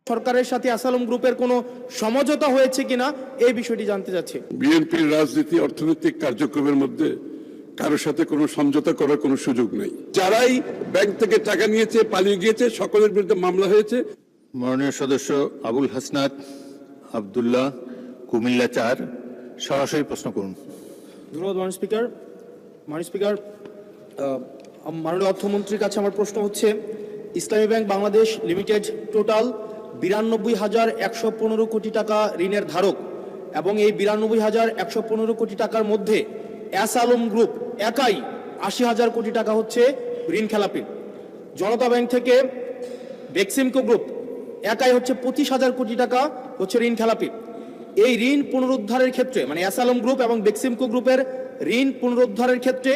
সরকারের সাথে আসালম গ্রুপের কোনো সমঝোতা হয়েছে কিনা এই বিষয়টি জানতে চাচ্ছি। বিএনপির রাজনীতি অর্থনৈতিক কার্যক্রমের মধ্যে কারোর সাথে কোনো সমঝোতা করার কোনো সুযোগ নেই। যারাই ব্যাংক থেকে টাকা নিয়েছে, পালিয়ে গিয়েছে, সকলের বিরুদ্ধে মামলা হয়েছে। মাননীয় সদস্য আবুল হাসনাত আব্দুল্লাহ, কুমিল্লা 4, সরাসরি প্রশ্ন করুন। ধন্যবাদ মাননীয় স্পিকার। মাননীয় স্পিকার, মাননীয় অর্থমন্ত্রীর কাছে আমার প্রশ্ন হচ্ছে, ইসলামী ব্যাংক বাংলাদেশ লিমিটেড টোটাল 92,115 কোটি টাকা ঋণের ধারক এবং এই 92,115 কোটি টাকার মধ্যে আসালম গ্রুপ একাই 80,000 কোটি টাকা হচ্ছে ঋণ খেলাপি। জনতা ব্যাংক থেকে বেক্সিমকো গ্রুপ একাই হচ্ছে 25,000 কোটি টাকা হচ্ছে ঋণ খেলাপি। এই ঋণ পুনরুদ্ধারের ক্ষেত্রে মানে আসালম গ্রুপ এবং বেক্সিমকো গ্রুপের ঋণ পুনরুদ্ধারের ক্ষেত্রে